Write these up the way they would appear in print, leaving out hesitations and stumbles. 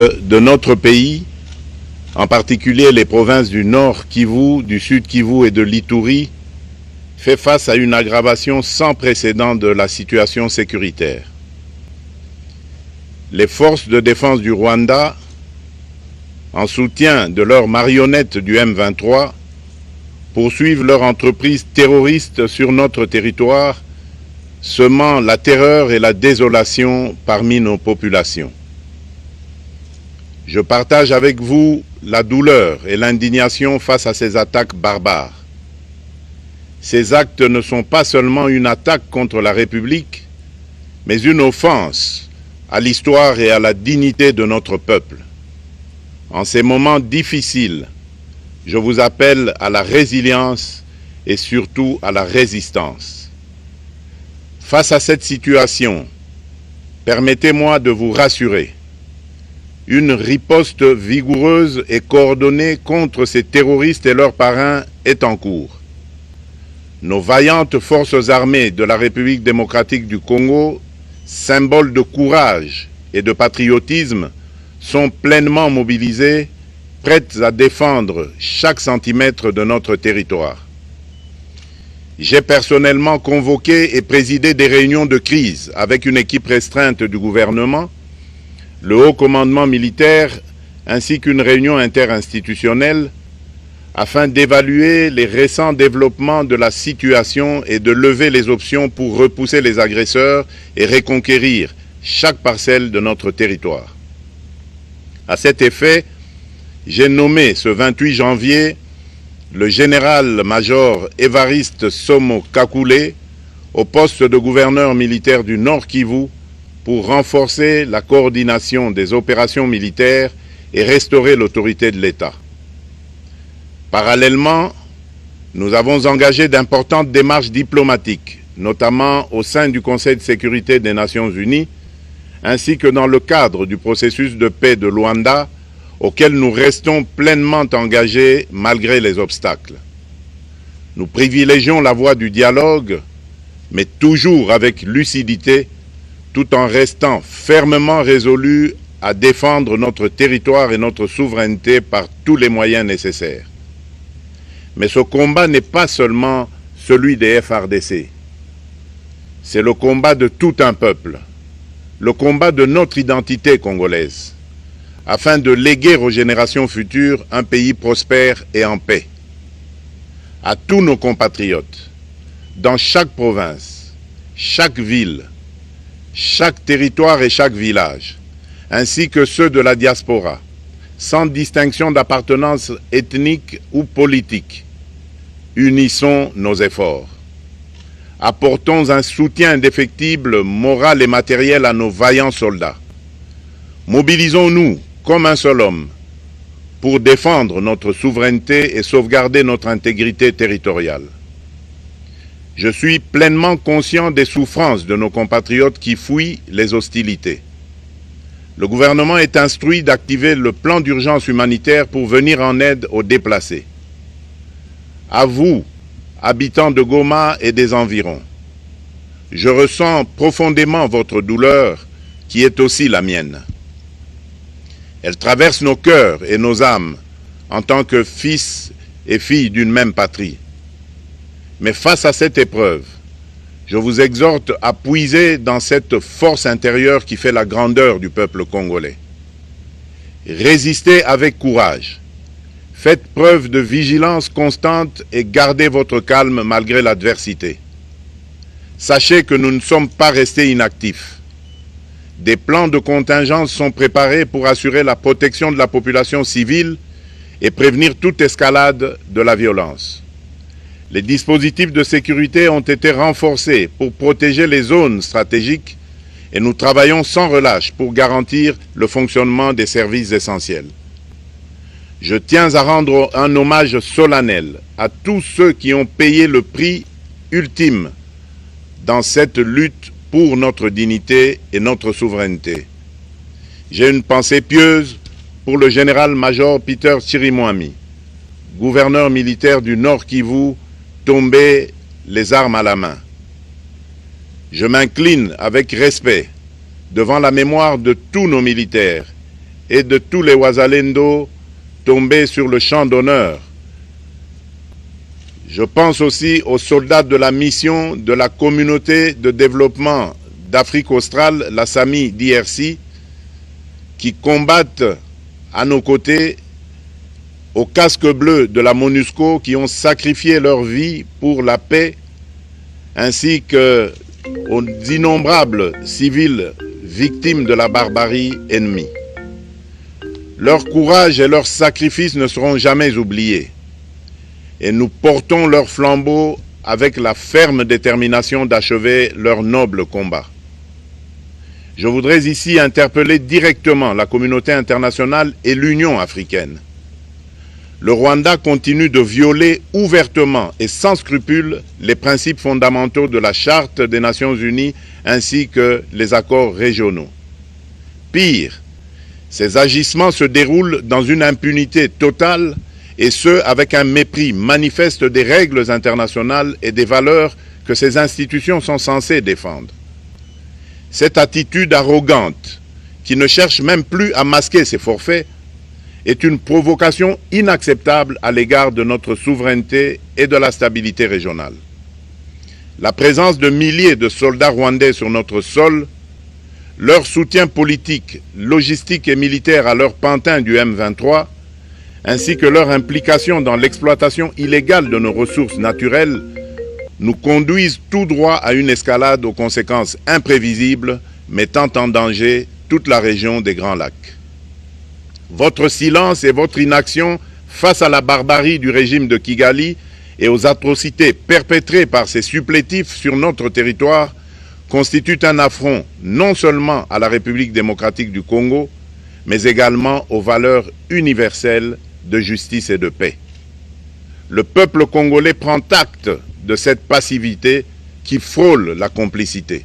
de notre pays, en particulier les provinces du Nord Kivu, du Sud Kivu et de l'Ituri, fait face à une aggravation sans précédent de la situation sécuritaire. Les forces de défense du Rwanda, en soutien de leurs marionnettes du M23, poursuivent leur entreprise terroriste sur notre territoire, semant la terreur et la désolation parmi nos populations. Je partage avec vous la douleur et l'indignation face à ces attaques barbares. Ces actes ne sont pas seulement une attaque contre la République, mais une offense à l'histoire et à la dignité de notre peuple. En ces moments difficiles, je vous appelle à la résilience et surtout à la résistance. Face à cette situation, permettez-moi de vous rassurer. Une riposte vigoureuse et coordonnée contre ces terroristes et leurs parrains est en cours. Nos vaillantes forces armées de la République démocratique du Congo, symboles de courage et de patriotisme, sont pleinement mobilisées, prêtes à défendre chaque centimètre de notre territoire. J'ai personnellement convoqué et présidé des réunions de crise avec une équipe restreinte du gouvernement, le haut commandement militaire ainsi qu'une réunion interinstitutionnelle afin d'évaluer les récents développements de la situation et de lever les options pour repousser les agresseurs et reconquérir chaque parcelle de notre territoire. À cet effet, j'ai nommé ce 28 janvier le général-major Évariste Somo Kakule au poste de gouverneur militaire du Nord Kivu pour renforcer la coordination des opérations militaires et restaurer l'autorité de l'État. Parallèlement, nous avons engagé d'importantes démarches diplomatiques, notamment au sein du Conseil de sécurité des Nations Unies, ainsi que dans le cadre du processus de paix de Luanda, auquel nous restons pleinement engagés malgré les obstacles. Nous privilégions la voie du dialogue, mais toujours avec lucidité, tout en restant fermement résolus à défendre notre territoire et notre souveraineté par tous les moyens nécessaires. Mais ce combat n'est pas seulement celui des FARDC. C'est le combat de tout un peuple, le combat de notre identité congolaise, afin de léguer aux générations futures un pays prospère et en paix. À tous nos compatriotes, dans chaque province, chaque ville, chaque territoire et chaque village, ainsi que ceux de la diaspora, sans distinction d'appartenance ethnique ou politique, unissons nos efforts. Apportons un soutien indéfectible, moral et matériel à nos vaillants soldats. Mobilisons-nous comme un seul homme pour défendre notre souveraineté et sauvegarder notre intégrité territoriale. Je suis pleinement conscient des souffrances de nos compatriotes qui fuient les hostilités. Le gouvernement est instruit d'activer le plan d'urgence humanitaire pour venir en aide aux déplacés. À vous, habitants de Goma et des environs, je ressens profondément votre douleur qui est aussi la mienne. Elle traverse nos cœurs et nos âmes en tant que fils et filles d'une même patrie. Mais face à cette épreuve, je vous exhorte à puiser dans cette force intérieure qui fait la grandeur du peuple congolais. Résistez avec courage. Faites preuve de vigilance constante et gardez votre calme malgré l'adversité. Sachez que nous ne sommes pas restés inactifs. Des plans de contingence sont préparés pour assurer la protection de la population civile et prévenir toute escalade de la violence. Les dispositifs de sécurité ont été renforcés pour protéger les zones stratégiques et nous travaillons sans relâche pour garantir le fonctionnement des services essentiels. Je tiens à rendre un hommage solennel à tous ceux qui ont payé le prix ultime dans cette lutte pour notre dignité et notre souveraineté. J'ai une pensée pieuse pour le général-major Peter Chirimwami, gouverneur militaire du Nord Kivu, tombé les armes à la main. Je m'incline avec respect devant la mémoire de tous nos militaires et de tous les Wazalendo tombés sur le champ d'honneur. Je pense aussi aux soldats de la mission de la communauté de développement d'Afrique australe, la SAMI DRC, qui combattent à nos côtés, aux casques bleus de la MONUSCO, qui ont sacrifié leur vie pour la paix, ainsi qu'aux innombrables civils victimes de la barbarie ennemie. Leur courage et leur sacrifice ne seront jamais oubliés. Et nous portons leur flambeau avec la ferme détermination d'achever leur noble combat. Je voudrais ici interpeller directement la communauté internationale et l'Union africaine. Le Rwanda continue de violer ouvertement et sans scrupule les principes fondamentaux de la Charte des Nations Unies ainsi que les accords régionaux. Pire, ces agissements se déroulent dans une impunité totale et ce, avec un mépris manifeste des règles internationales et des valeurs que ces institutions sont censées défendre. Cette attitude arrogante, qui ne cherche même plus à masquer ses forfaits, est une provocation inacceptable à l'égard de notre souveraineté et de la stabilité régionale. La présence de milliers de soldats rwandais sur notre sol, leur soutien politique, logistique et militaire à leur pantin du M23, ainsi que leur implication dans l'exploitation illégale de nos ressources naturelles, nous conduisent tout droit à une escalade aux conséquences imprévisibles, mettant en danger toute la région des Grands Lacs. Votre silence et votre inaction face à la barbarie du régime de Kigali et aux atrocités perpétrées par ses supplétifs sur notre territoire constituent un affront non seulement à la République démocratique du Congo, mais également aux valeurs universelles de justice et de paix. Le peuple congolais prend acte de cette passivité qui frôle la complicité.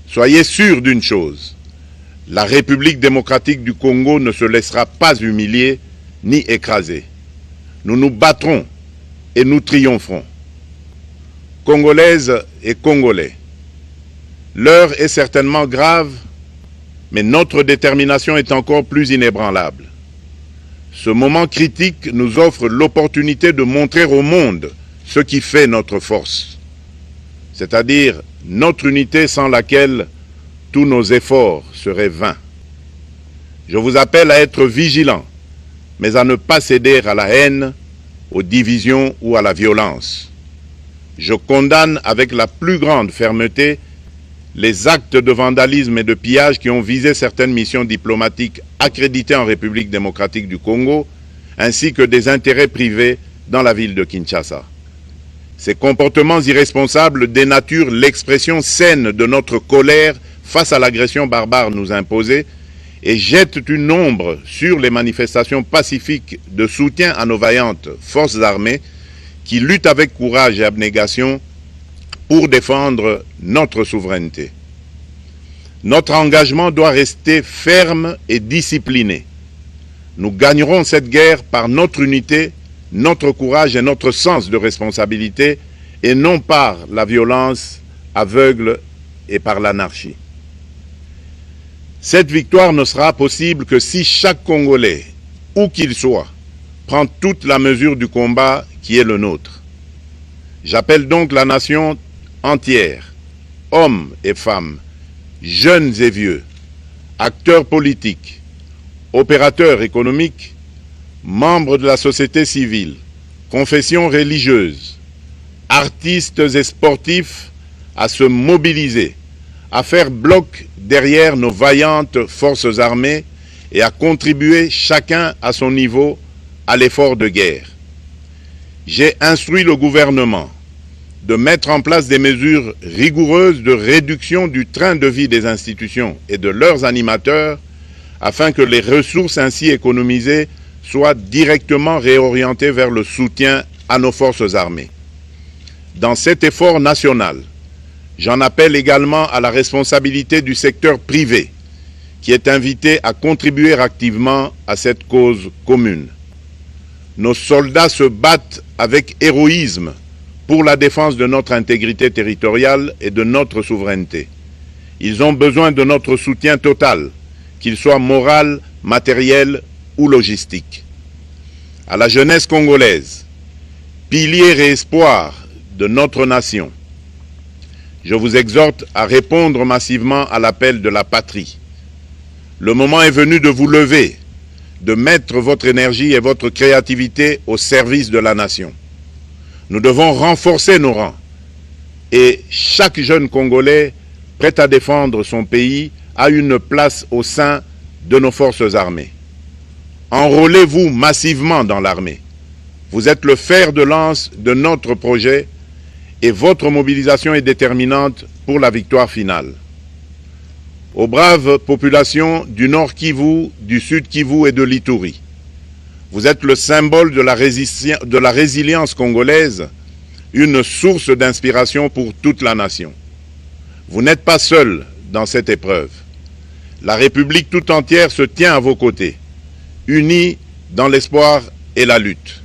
Soyez sûrs d'une chose, la République démocratique du Congo ne se laissera pas humilier ni écraser. Nous nous battrons et nous triompherons. Congolaises et Congolais, l'heure est certainement grave, mais notre détermination est encore plus inébranlable. Ce moment critique nous offre l'opportunité de montrer au monde ce qui fait notre force, c'est-à-dire notre unité sans laquelle tous nos efforts seraient vains. Je vous appelle à être vigilants, mais à ne pas céder à la haine, aux divisions ou à la violence. Je condamne avec la plus grande fermeté les actes de vandalisme et de pillage qui ont visé certaines missions diplomatiques accréditées en République démocratique du Congo, ainsi que des intérêts privés dans la ville de Kinshasa. Ces comportements irresponsables dénaturent l'expression saine de notre colère face à l'agression barbare nous imposée et jettent une ombre sur les manifestations pacifiques de soutien à nos vaillantes forces armées qui luttent avec courage et abnégation pour défendre notre souveraineté. Notre engagement doit rester ferme et discipliné. Nous gagnerons cette guerre par notre unité, notre courage et notre sens de responsabilité, et non par la violence aveugle et par l'anarchie. Cette victoire ne sera possible que si chaque Congolais, où qu'il soit, prend toute la mesure du combat qui est le nôtre. J'appelle donc la nation entière, hommes et femmes, jeunes et vieux, acteurs politiques, opérateurs économiques, membres de la société civile, confessions religieuses, artistes et sportifs à se mobiliser, à faire bloc derrière nos vaillantes forces armées et à contribuer chacun à son niveau à l'effort de guerre. J'ai instruit le gouvernement de mettre en place des mesures rigoureuses de réduction du train de vie des institutions et de leurs animateurs afin que les ressources ainsi économisées soient directement réorientées vers le soutien à nos forces armées. Dans cet effort national, j'en appelle également à la responsabilité du secteur privé, qui est invité à contribuer activement à cette cause commune. Nos soldats se battent avec héroïsme pour la défense de notre intégrité territoriale et de notre souveraineté. Ils ont besoin de notre soutien total, qu'il soit moral, matérielle ou logistique. À la jeunesse congolaise, pilier et espoir de notre nation, je vous exhorte à répondre massivement à l'appel de la patrie. Le moment est venu de vous lever, de mettre votre énergie et votre créativité au service de la nation. Nous devons renforcer nos rangs et chaque jeune Congolais prêt à défendre son pays a une place au sein de nos forces armées. Enrôlez-vous massivement dans l'armée. Vous êtes le fer de lance de notre projet et votre mobilisation est déterminante pour la victoire finale. Aux braves populations du Nord Kivu, du Sud Kivu et de l'Ituri, vous êtes le symbole de la résilience congolaise, une source d'inspiration pour toute la nation. Vous n'êtes pas seuls dans cette épreuve. La République tout entière se tient à vos côtés, unis dans l'espoir et la lutte.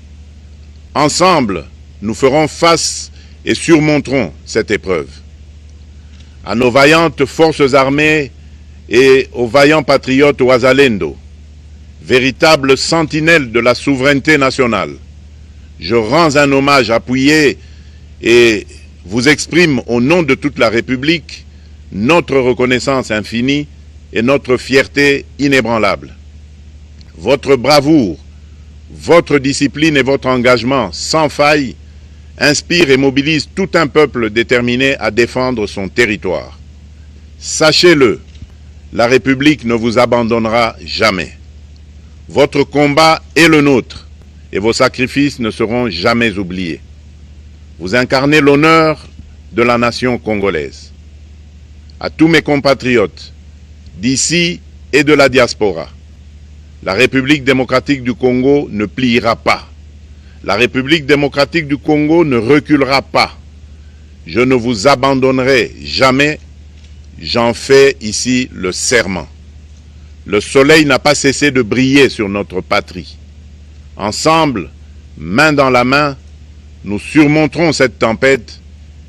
Ensemble, nous ferons face et surmonterons cette épreuve. À nos vaillantes forces armées et aux vaillants patriotes Wazalendo, véritables sentinelles de la souveraineté nationale, je rends un hommage appuyé et vous exprime au nom de toute la République notre reconnaissance infinie et notre fierté inébranlable. Votre bravoure, votre discipline et votre engagement sans faille inspirent et mobilisent tout un peuple déterminé à défendre son territoire. Sachez-le, la République ne vous abandonnera jamais. Votre combat est le nôtre et vos sacrifices ne seront jamais oubliés. Vous incarnez l'honneur de la nation congolaise. À tous mes compatriotes d'ici et de la diaspora, la République démocratique du Congo ne pliera pas. La République démocratique du Congo ne reculera pas. Je ne vous abandonnerai jamais. J'en fais ici le serment. Le soleil n'a pas cessé de briller sur notre patrie. Ensemble, main dans la main, nous surmonterons cette tempête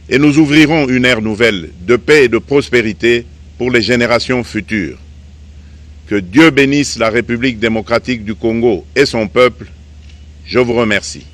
et nous ouvrirons une ère nouvelle de paix et de prospérité pour les générations futures. Que Dieu bénisse la République démocratique du Congo et son peuple. Je vous remercie.